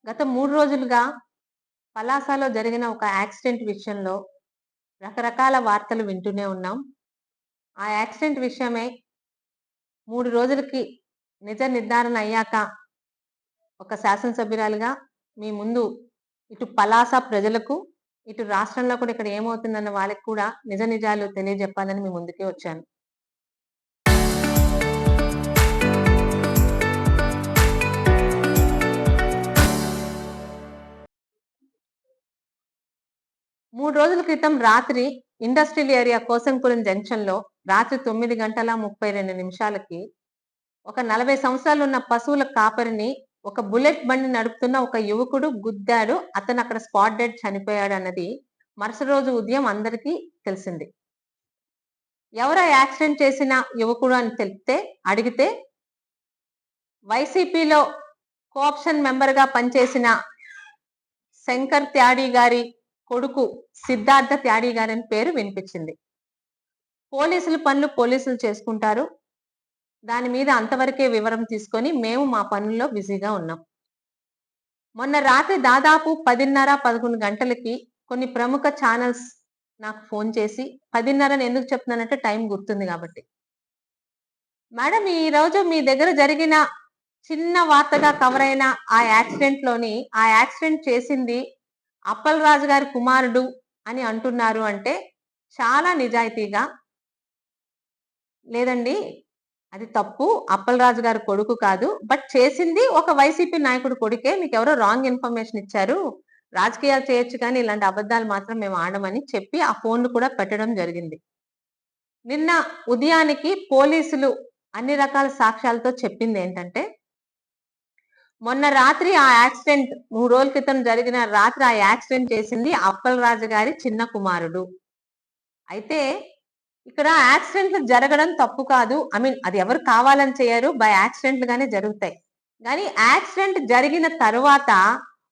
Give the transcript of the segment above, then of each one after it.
గత 3 రోజులుగా పలాసలో జరిగిన ఒక యాక్సిడెంట్ విషయంలో రకరకాల వార్తలు వింటూనే ఉన్నాం. ఆ యాక్సిడెంట్ విషయమే 3 రోజులకి నిజ నిర్ధారణ అయ్యాక ఒక శాసనసభ్యురాలిగా మీ ముందు ఇటు పలాస ప్రజలకు, ఇటు రాష్ట్రంలో కూడా ఇక్కడ ఏమవుతుందన్న వాళ్ళకి కూడా నిజ నిజాలు తెలియజెప్పాలని మీ ముందుకే వచ్చాను. 3 రోజుల క్రితం రాత్రి ఇండస్ట్రియల్ ఏరియా కోసంపురం జంక్షన్‌లో రాత్రి 9 గంటల 32 నిమిషాలకి ఒక 40 సంవత్సరాలున్న పశువుల కాపరిని ఒక బుల్లెట్ బండి నడుపుతున్న ఒక యువకుడు గుద్దాడు. అతను అక్కడ స్పాట్ డెడ్ చనిపోయాడన్నది మరుసటి రోజు ఉదయం అందరికీ తెలిసింది. ఎవరు ఆ యాక్సిడెంట్ చేసిన యువకుడు అని అడిగితే వైసీపీలో కోఆప్షన్ మెంబర్‌గా పనిచేసిన శంకర్ త్యాడి గారి కొడుకు సిద్ధార్థ త్యాడి గారని పేరు వినిపించింది. పోలీసుల పనులు పోలీసులు చేసుకుంటారు. దాని మీద అంతవరకే వివరం తీసుకొని మేము మా పనుల్లో బిజీగా ఉన్నాం. మొన్న రాత్రి దాదాపు 10:30, 11 గంటలకి కొన్ని ప్రముఖ ఛానల్స్ నాకు ఫోన్ చేసి 10:30 ఎందుకు చెప్తున్నానంటే టైం గుర్తుంది కాబట్టి. మేడం, ఈ రోజు మీ దగ్గర జరిగిన చిన్న వార్తగా కవర్ అయిన ఆ యాక్సిడెంట్ చేసింది అప్పలరాజు గారి కుమారుడు అని అంటున్నారు అంటే చాలా నిజాయితీగా, లేదండి అది తప్పు, అప్పలరాజు గారి కొడుకు కాదు, బట్ చేసింది ఒక వైసీపీ నాయకుడు కొడుకే, మీకు ఎవరో రాంగ్ ఇన్ఫర్మేషన్ ఇచ్చారు, రాజకీయాలు చేయొచ్చు కానీ ఇలాంటి అబద్ధాలు మాత్రం మేము ఆడమని చెప్పి ఆ ఫోన్లు కూడా పెట్టడం జరిగింది. నిన్న ఉదయానికి పోలీసులు అన్ని రకాల సాక్ష్యాలతో చెప్పింది ఏంటంటే, మొన్న రాత్రి ఆ యాక్సిడెంట్ 3 రోజుల క్రితం జరిగిన రాత్రి ఆ యాక్సిడెంట్ చేసింది అప్పలరాజు గారి చిన్న కుమారుడు. అయితే ఇక్కడ యాక్సిడెంట్లు జరగడం తప్పు కాదు. అది ఎవరు కావాలని చేయరు, బై యాక్సిడెంట్లు గానే జరుగుతాయి. కానీ యాక్సిడెంట్ జరిగిన తరువాత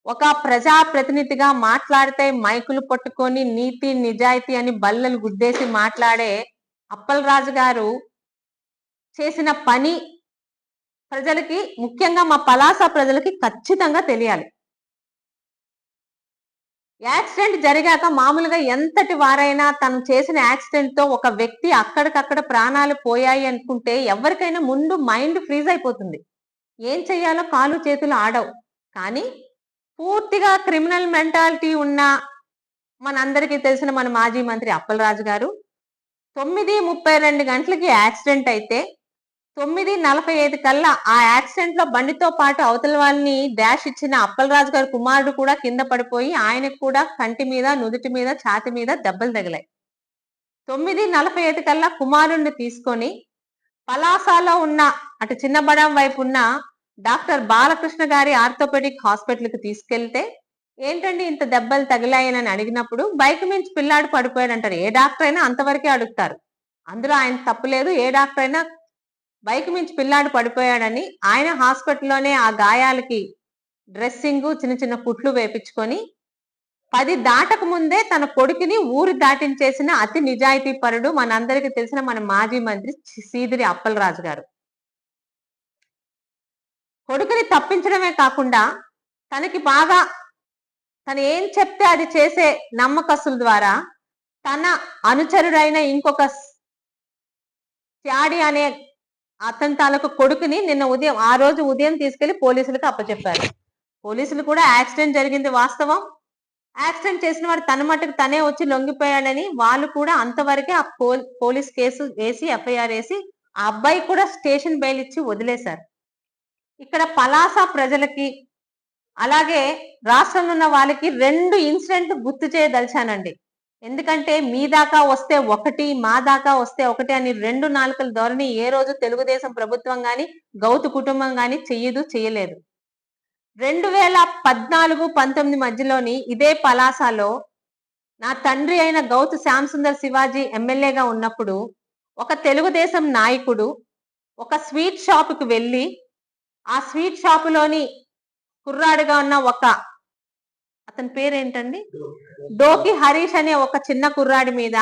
ఒక ప్రజాప్రతినిధిగా మాట్లాడితే మైకులు పట్టుకొని నీతి నిజాయితీ అని బల్లలు గుద్దేసి మాట్లాడే అప్పలరాజు గారు చేసిన పని ప్రజలకి, ముఖ్యంగా మా పలాస ప్రజలకి ఖచ్చితంగా తెలియాలి. యాక్సిడెంట్ జరిగాక మామూలుగా ఎంతటి వారైనా తను చేసిన యాక్సిడెంట్ తో ఒక వ్యక్తి అక్కడికక్కడ ప్రాణాలు పోయాయి అనుకుంటే ఎవరికైనా ముందు మైండ్ ఫ్రీజ్ అయిపోతుంది. ఏం చెయ్యాలో కాలు చేతులు ఆడవు. కానీ పూర్తిగా క్రిమినల్ మెంటాలిటీ ఉన్న మనందరికీ తెలిసిన మన మాజీ మంత్రి అప్పలరాజు గారు 9:32 గంటలకి యాక్సిడెంట్ అయితే 9:45 కల్లా ఆ యాక్సిడెంట్ లో బండితో పాటు అవతల వాళ్ళని డాష్ ఇచ్చిన అప్పలరాజు గారి కుమారుడు కూడా కింద పడిపోయి ఆయనకు కూడా కంటి మీద, నుదుటి మీద, ఛాతి మీద దెబ్బలు తగిలాయి. 9:45 కల్లా కుమారుణ్ణి తీసుకొని పలాసలో ఉన్న అటు చిన్నబడం వైపు ఉన్న డాక్టర్ బాలకృష్ణ గారి ఆర్థోపెడిక్ హాస్పిటల్కి తీసుకెళ్తే, ఏంటండి ఇంత దెబ్బలు తగిలాయని అడిగినప్పుడు బైక్ మించి పిల్లాడు పడిపోయాడు అంటారు. ఏ డాక్టర్ అయినా అంతవరకే అడుగుతారు. అందులో ఆయన తప్పులేదు. ఏ డాక్టర్ అయినా బైక్ మించి పిల్లాడు పడిపోయాడని ఆయన హాస్పిటల్లోనే ఆ గాయాలకి డ్రెస్సింగ్, చిన్న చిన్న కుట్లు వేపించుకొని 10 దాటక ముందే తన కొడుకుని ఊరు దాటించేసిన అతి నిజాయితీ పరుడు మనందరికీ తెలిసిన మన మాజీ మంత్రి సీదిరి అప్పలరాజు గారు. కొడుకుని తప్పించడమే కాకుండా తను ఏం చెప్తే అది చేసే నమ్మకస్తుల ద్వారా తన అనుచరుడైన ఇంకొక త్యాడి అనే అతని తాలూకు కొడుకుని ఆ రోజు ఉదయం తీసుకెళ్లి పోలీసులకు అప్పచెప్పారు. పోలీసులు కూడా యాక్సిడెంట్ జరిగింది వాస్తవం, యాక్సిడెంట్ చేసిన వాడు తన మట్టుకు తనే వచ్చి లొంగిపోయాడని వాళ్ళు కూడా అంతవరకే ఆ పోలీస్ కేసు వేసి ఎఫ్ఐఆర్ వేసి ఆ అబ్బాయి కూడా స్టేషన్ బెయిల్ ఇచ్చి వదిలేశారు. ఇక్కడ పలాస ప్రజలకి అలాగే రాష్ట్రంలో ఉన్న వాళ్ళకి 2 ఇన్సిడెంట్ గుర్తు చేయదలిచానండి. ఎందుకంటే మీ దాకా వస్తే ఒకటి, మా దాకా వస్తే ఒకటి అని 2 నాలుకల ధోరణి ఏ రోజు తెలుగుదేశం ప్రభుత్వం గాని, గౌతు కుటుంబం గాని చేయలేదు. 2014-19 మధ్యలోని ఇదే పలాసలో నా తండ్రి అయిన గౌతు శ్యాంసుందర్ శివాజీ ఎమ్మెల్యేగా ఉన్నప్పుడు ఒక తెలుగుదేశం నాయకుడు ఒక స్వీట్ షాపుకి వెళ్ళి ఆ స్వీట్ షాపులోని కుర్రాడుగా ఉన్న అతని పేరేంటండి, డోకి హరీష్ అనే ఒక చిన్న కుర్రాడి మీద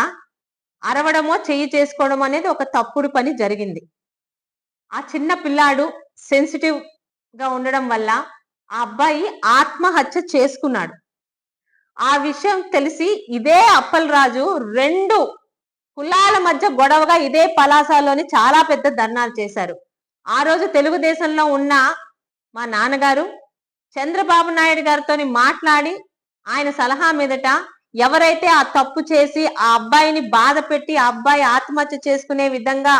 అరవడమో చెయ్యి చేసుకోవడం అనేది ఒక తప్పుడు పని జరిగింది. ఆ చిన్న పిల్లాడు సెన్సిటివ్ గా ఉండడం వల్ల ఆ అబ్బాయి ఆత్మహత్య చేసుకున్నాడు. ఆ విషయం తెలిసి ఇదే అప్పలరాజు 2 కులాల మధ్య గొడవగా ఇదే పలాసలోని చాలా పెద్ద ధర్నాలు చేశారు. ఆ రోజు తెలుగుదేశంలో ఉన్న మా నాన్నగారు చంద్రబాబు నాయుడు గారితోని మాట్లాడి ఆయన సలహా మీదట ఎవరైతే ఆ తప్పు చేసి ఆ అబ్బాయిని బాధ పెట్టి ఆ అబ్బాయి ఆత్మహత్య చేసుకునే విధంగా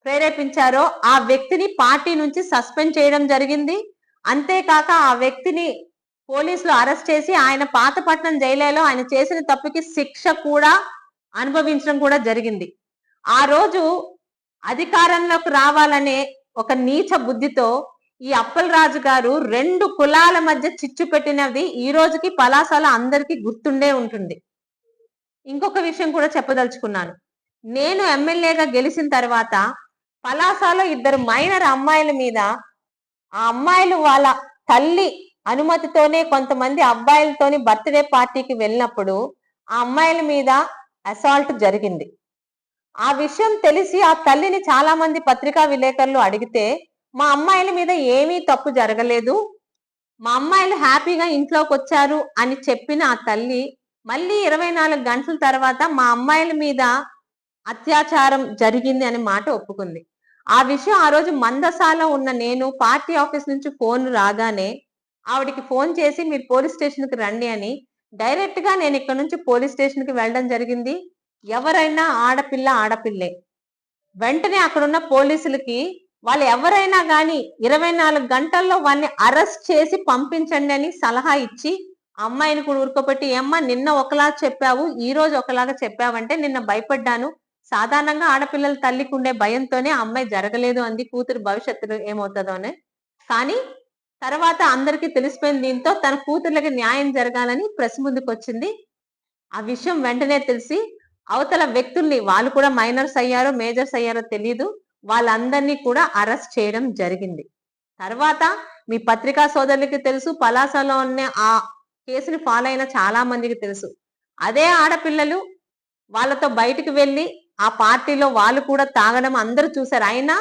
ప్రేరేపించారో ఆ వ్యక్తిని పార్టీ నుంచి సస్పెండ్ చేయడం జరిగింది. అంతేకాక ఆ వ్యక్తిని పోలీసులు అరెస్ట్ చేసి ఆయన పాతపట్నం జైలులో ఆయన చేసిన తప్పుకి శిక్ష కూడా అనుభవించడం కూడా జరిగింది. ఆ రోజు అధికారంలోకి రావాలనే ఒక నీచ బుద్ధితో ఈ అప్పలరాజు గారు 2 కులాల మధ్య చిచ్చు పెట్టినది ఈ రోజుకి పలాసలో అందరికీ గుర్తుండే ఉంటుంది. ఇంకొక విషయం కూడా చెప్పదలుచుకున్నాను. నేను ఎమ్మెల్యేగా గెలిచిన తర్వాత పలాసలో 2 మైనర్ అమ్మాయిల మీద ఆ అమ్మాయిలు వాళ్ళ తల్లి అనుమతితోనే కొంతమంది అబ్బాయిలతోని బర్త్డే పార్టీకి వెళ్ళినప్పుడు ఆ అమ్మాయిల మీద అసాల్ట్ జరిగింది. ఆ విషయం తెలిసి ఆ తల్లిని చాలా మంది పత్రికా విలేకరులు అడిగితే మా అమ్మాయిల మీద ఏమీ తప్పు జరగలేదు, మా అమ్మాయిలు హ్యాపీగా ఇంట్లోకి వచ్చారు అని చెప్పిన ఆ తల్లి మళ్ళీ 24 గంటల తర్వాత మా అమ్మాయిల మీద అత్యాచారం జరిగింది అనే మాట ఒప్పుకుంది. ఆ విషయం ఆ రోజు మందసాలో ఉన్న నేను పార్టీ ఆఫీస్ నుంచి ఫోన్ రాగానే ఆవిడికి ఫోన్ చేసి మీరు పోలీస్ స్టేషన్ కి రండి అని డైరెక్ట్ గా నేను ఇక్కడ నుంచి పోలీస్ స్టేషన్ కి వెళ్ళడం జరిగింది. ఎవరైనా ఆడపిల్ల ఆడపిల్లే. వెంటనే అక్కడున్న పోలీసులకి వాళ్ళు ఎవరైనా గాని 24 గంటల్లో వాళ్ళని అరెస్ట్ చేసి పంపించండి అని సలహా ఇచ్చి అమ్మాయిని కూడా ఊరుకోబెట్టి ఏమ్మా నిన్న ఒకలా చెప్పావు ఈ రోజు ఒకలాగా చెప్పావంటే నిన్న భయపడ్డాను, సాధారణంగా ఆడపిల్లల తల్లికి ఉండే భయంతోనే అమ్మాయి జరగలేదు అంది, కూతురు భవిష్యత్తులో ఏమవుతుందో అని. కానీ తర్వాత అందరికీ తెలిసిపోయిన దీంతో తన కూతుర్లకి న్యాయం జరగాలని ప్రెస్ ముందుకు వచ్చింది. ఆ విషయం వెంటనే తెలిసి అవతల వ్యక్తుల్ని వాళ్ళు కూడా మైనర్స్ అయ్యారో మేజర్స్ అయ్యారో తెలియదు వాళ్ళందరినీ కూడా అరెస్ట్ చేయడం జరిగింది. తర్వాత మీ పత్రికా సోదరులకి తెలుసు, పలాసలో ఉన్న ఆ కేసుని ఫాలో అయిన చాలా మందికి తెలుసు. అదే ఆడపిల్లలు వాళ్ళతో బయటికి వెళ్ళి ఆ పార్టీలో వాళ్ళు కూడా తాగడం అందరూ చూశారు. అయినా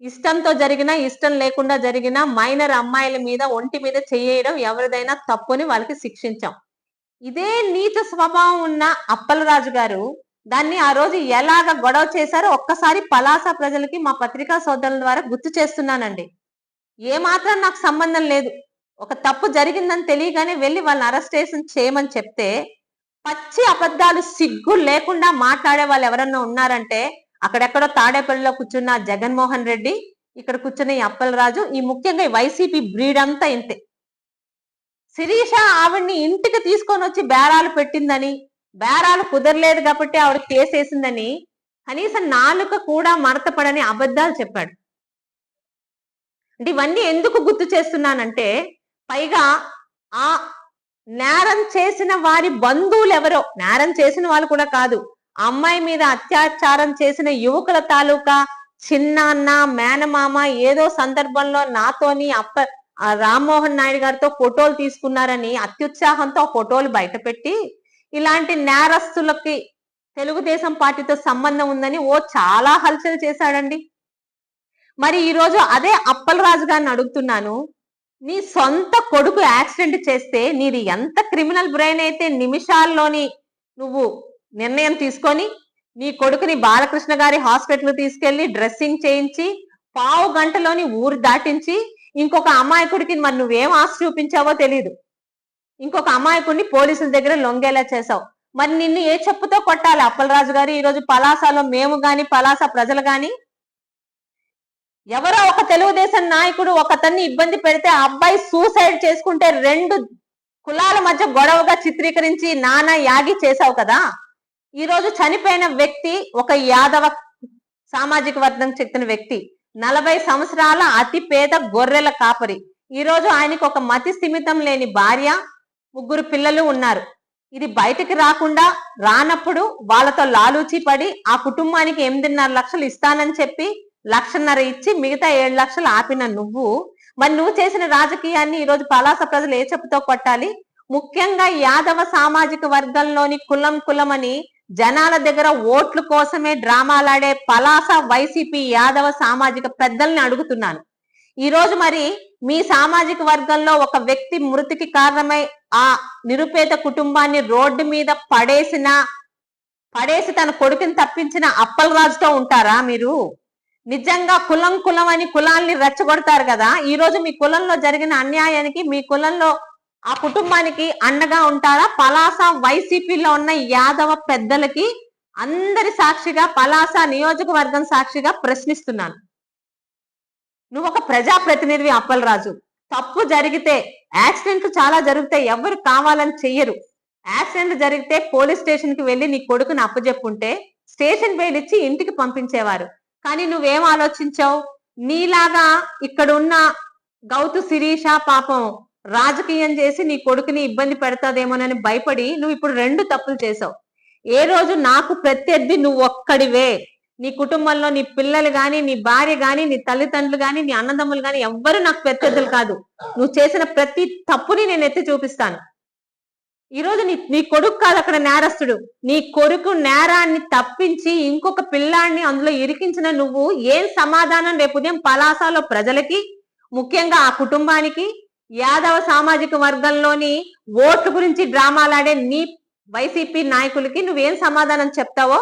ఇష్టంతో జరిగినా ఇష్టం లేకుండా జరిగినా మైనర్ అమ్మాయిల మీద ఒంటి మీద చేయడం ఎవరిదైనా తప్పుని వాళ్ళకి శిక్షించాం. ఇదే నీచ స్వభావం ఉన్న అప్పలరాజు గారు దాన్ని ఆ రోజు ఎలాగ గొడవ చేశారో ఒక్కసారి పలాస ప్రజలకి మా పత్రికా సోదరుల ద్వారా గుర్తు చేస్తున్నానండి. ఏ మాత్రం నాకు సంబంధం లేదు, ఒక తప్పు జరిగిందని తెలియగానే వెళ్ళి వాళ్ళని అరెస్టేషన్ చేయమని చెప్తే పచ్చి అబద్ధాలు సిగ్గు లేకుండా మాట్లాడే వాళ్ళు ఎవరన్నా ఉన్నారంటే అక్కడెక్కడో తాడేపల్లిలో కూర్చున్న జగన్మోహన్ రెడ్డి, ఇక్కడ కూర్చున్న ఈ అప్పలరాజు, ఈ ముఖ్యంగా ఈ వైసీపీ బ్రీడ్ అంతా ఇంతే. శిరీష ఆవిడ్ని ఇంటికి తీసుకొని వచ్చి బేరాలు పెట్టిందని, బేరాలు కుదరలేదు కాబట్టి ఆవిడ కేసేసిందని కనీసం నాలుక కూడా మడతపడని అబద్ధాలు చెప్పాడు. అంటే ఇవన్నీ ఎందుకు గుర్తు చేస్తున్నానంటే పైగా ఆ నేరం చేసిన వారి బంధువులు ఎవరో, నేరం చేసిన వాళ్ళు కూడా కాదు, అమ్మాయి మీద అత్యాచారం చేసిన యువకుల తాలూకా చిన్నాన్న మేనమామ ఏదో సందర్భంలో నాతోని రామ్మోహన్ నాయుడు గారితో ఫోటోలు తీసుకున్నారని అత్యుత్సాహంతో ఆ ఫోటోలు బయటపెట్టి ఇలాంటి నేరస్తులకి తెలుగుదేశం పార్టీతో సంబంధం ఉందని చాలా హల్చల్ చేశాడండి. మరి ఈ రోజు అదే అప్పలరాజు గారిని అడుగుతున్నాను, నీ సొంత కొడుకు యాక్సిడెంట్ చేస్తే నీది ఎంత క్రిమినల్ బ్రెయిన్ అయితే నిమిషాల్లోని నువ్వు నిర్ణయం తీసుకొని నీ కొడుకుని బాలకృష్ణ గారి హాస్పిటల్ తీసుకెళ్లి డ్రెస్సింగ్ చేయించి పావు గంటలోని ఊరు దాటించి ఇంకొక అమాయకుడికి మరి నువ్వేం ఆశ చూపించావో తెలియదు, ఇంకొక అమాయకుడిని పోలీసుల దగ్గర లొంగేలా చేసావు. మరి నిన్ను ఏ చెప్పుతో కొట్టాలి అప్పలరాజు గారు? ఈరోజు పలాసలో మేము గాని పలాస ప్రజలు గాని ఎవరో ఒక తెలుగుదేశం నాయకుడు ఒకతన్ని ఇబ్బంది పెడితే ఆ అబ్బాయి సూసైడ్ చేసుకుంటే 2 కులాల మధ్య గొడవగా చిత్రీకరించి నానా యాగి చేశావు కదా. ఈ రోజు చనిపోయిన వ్యక్తి ఒక యాదవ సామాజిక వర్గం చెందిన వ్యక్తి, 40 సంవత్సరాల అతి పేద గొర్రెల కాపరి. ఈ రోజు ఆయనకు ఒక మతి స్థిమితం లేని భార్య, 3 పిల్లలు ఉన్నారు. ఇది బయటికి రానప్పుడు వాళ్ళతో లాలూచి పడి ఆ కుటుంబానికి 8.5 లక్షలు ఇస్తానని చెప్పి 1.5 లక్షలు ఇచ్చి మిగతా 7 లక్షలు ఆపిన మరి నువ్వు చేసిన రాజకీయాన్ని ఈరోజు పలాస ప్రజలు ఏ చెప్పుతో కొట్టాలి? ముఖ్యంగా యాదవ సామాజిక వర్గంలోని కులం అని జనాల దగ్గర ఓట్ల కోసమే డ్రామాలాడే పలాస వైసీపీ యాదవ సామాజిక పెద్దల్ని అడుగుతున్నాను, ఈ రోజు మరి మీ సామాజిక వర్గంలో ఒక వ్యక్తి మృతికి కారణమై ఆ నిరుపేద కుటుంబాన్ని రోడ్డు మీద పడేసి తన కొడుకుని తప్పించిన అప్పలరాజుతో ఉంటారా మీరు? నిజంగా కులం కులం అని కులాల్ని రెచ్చగొడతారు కదా. ఈ రోజు మీ కులంలో జరిగిన అన్యాయానికి మీ కులంలో ఆ కుటుంబానికి అండగా ఉంటారా? పలాస వైసీపీలో ఉన్న యాదవ పెద్దలకి అందరి సాక్షిగా, పలాస నియోజకవర్గం సాక్షిగా ప్రశ్నిస్తున్నాను. నువ్వు ఒక ప్రజాప్రతినిధివి అప్పలరాజు. తప్పు జరిగితే, యాక్సిడెంట్లు చాలా జరుగుతాయి, ఎవరు కావాలని చెయ్యరు. యాక్సిడెంట్ జరిగితే పోలీస్ స్టేషన్ కి వెళ్ళి నీ కొడుకుని అప్పచెప్పుంటే స్టేషన్ బెయిల్ ఇచ్చి ఇంటికి పంపించేవారు. కానీ నువ్వేం ఆలోచించావు? నీలాగా ఇక్కడున్న గౌతు శిరీష పాపం రాజకీయం చేసి నీ కొడుకుని ఇబ్బంది పెడతాదేమోనని భయపడి నువ్వు ఇప్పుడు 2 తప్పులు చేసావు. ఏ రోజు నాకు ప్రత్యర్థి నువ్వు ఒక్కడివే. నీ కుటుంబంలో నీ పిల్లలు గాని, నీ భార్య గాని, నీ తల్లిదండ్రులు గాని, నీ అన్నదమ్ములు గాని ఎవ్వరు నాకు ప్రత్యర్థులు కాదు. నువ్వు చేసిన ప్రతి తప్పుని నేను ఎత్తి చూపిస్తాను. ఈ రోజు నీ కొడుకు కాదు అక్కడ నేరస్తుడు. నీ కొడుకు నేరాన్ని తప్పించి ఇంకొక పిల్లాన్ని అందులో ఇరికించిన నువ్వు ఏం సమాధానం రేపు ఉదయం పలాసలో ప్రజలకి, ముఖ్యంగా ఆ కుటుంబానికి, యాదవ సామాజిక వర్గంలోని ఓట్ల గురించి డ్రామాలాడే నీ వైసీపీ నాయకులకి నువ్వేం సమాధానం చెప్తావో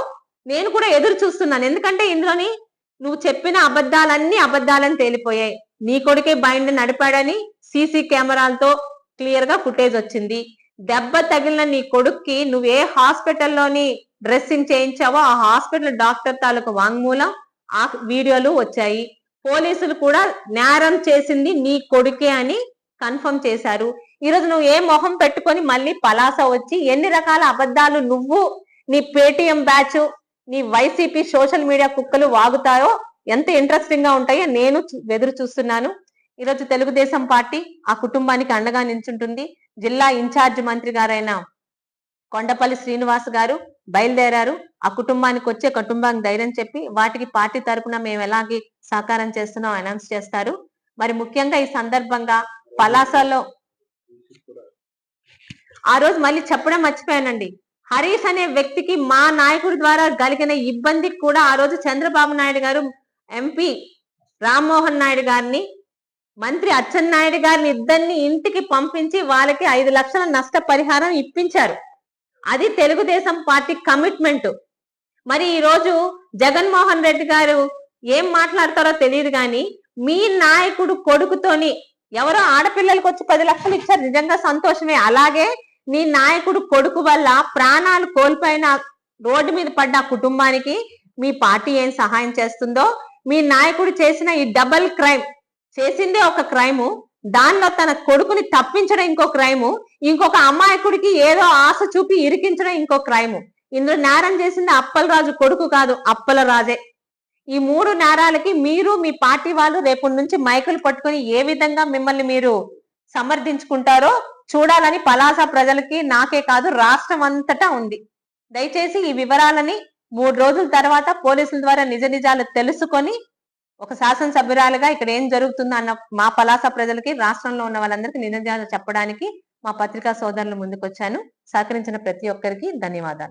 నేను కూడా ఎదురు చూస్తున్నాను. ఎందుకంటే ఇందులోని నువ్వు చెప్పిన అబద్ధాలన్నీ అబద్ధాలని తేలిపోయాయి. నీ కొడుకే బైండ్ నడిపాడని సీసీ కెమెరాలతో క్లియర్ గా ఫుటేజ్ వచ్చింది. దెబ్బ తగిలిన నీ కొడుక్కి నువ్వు ఏ హాస్పిటల్లోని డ్రెస్సింగ్ చేయించావో ఆ హాస్పిటల్ డాక్టర్ తాలూకు వాంగ్మూలం, ఆ వీడియోలు వచ్చాయి. పోలీసులు కూడా నేరం చేసింది నీ కొడుకే అని కన్ఫర్మ్ చేశారు. ఈరోజు నువ్వు ఏ మొహం పెట్టుకొని మళ్ళీ పలాస వచ్చి ఎన్ని రకాల అబద్ధాలు నువ్వు, నీ పేటిఎం బ్యాచ్, నీ వైసీపీ సోషల్ మీడియా కుక్కలు వాగుతాయో ఎంత ఇంట్రెస్టింగ్ గా ఉంటాయో నేను ఎదురు చూస్తున్నాను. ఈరోజు తెలుగుదేశం పార్టీ ఆ కుటుంబానికి అండగా నిల్చుంటుంది. జిల్లా ఇన్ఛార్జ్ మంత్రి గారైన కొండపల్లి శ్రీనివాస్ గారు బయలుదేరారు. ఆ కుటుంబానికి వచ్చే కుటుంబానికి ధైర్యం చెప్పి వాటికి పార్టీ తరపున మేము ఎలాగే సహకారం చేస్తున్నాం అనౌన్స్ చేస్తారు. మరి ముఖ్యంగా ఈ సందర్భంగా పలాసలో ఆ రోజు మళ్ళీ చెప్పడం మర్చిపోయానండి. హరీష్ అనే వ్యక్తికి మా నాయకుడి ద్వారా కలిగిన ఇబ్బందికి కూడా ఆ రోజు చంద్రబాబు నాయుడు గారు, ఎంపీ రామ్మోహన్ నాయుడు గారిని, మంత్రి అచ్చెన్నాయుడు గారిని ఇద్దరిని ఇంటికి పంపించి వాళ్ళకి 5 లక్షల నష్టపరిహారం ఇప్పించారు. అది తెలుగుదేశం పార్టీ కమిట్మెంట్. మరి ఈ రోజు జగన్మోహన్ రెడ్డి గారు ఏం మాట్లాడతారో తెలియదు కానీ మీ నాయకుడు కొడుకుతోని ఎవరో ఆడపిల్లలకు వచ్చి 10 లక్షలు ఇచ్చారు, నిజంగా సంతోషమే. అలాగే నీ నాయకుడు కొడుకు వల్ల ప్రాణాలు కోల్పోయిన రోడ్డు మీద పడ్డ కుటుంబానికి మీ పార్టీ ఏం సహాయం చేస్తుందో, మీ నాయకుడు చేసిన ఈ డబల్ క్రైమ్, చేసిందే ఒక క్రైము, దానిలో తన కొడుకుని తప్పించడం ఇంకో క్రైము, ఇంకొక అమాయకుడికి ఏదో ఆశ చూపి ఇరికించడం ఇంకో క్రైము. ఇందులో నేరం చేసింది అప్పలరాజు కొడుకు కాదు, అప్పలరాజే. ఈ 3 నేరాలకి మీరు మీ పార్టీ వాళ్ళు రేపటి నుంచి మైకులు పట్టుకొని ఏ విధంగా మిమ్మల్ని మీరు సమర్థించుకుంటారో చూడాలని పలాస ప్రజలకి, నాకే కాదు రాష్ట్రం అంతటా ఉంది. దయచేసి ఈ వివరాలని 3 రోజుల తర్వాత పోలీసుల ద్వారా నిజ నిజాలు తెలుసుకొని ఒక శాసనసభ్యురాలుగా ఇక్కడ ఏం జరుగుతుందో అన్న మా పలాస ప్రజలకి, రాష్ట్రంలో ఉన్న వాళ్ళందరికీ నిజ నిజాలు చెప్పడానికి మా పత్రికా సోదరులు ముందుకొచ్చాను. సహకరించిన ప్రతి ఒక్కరికి ధన్యవాదాలు.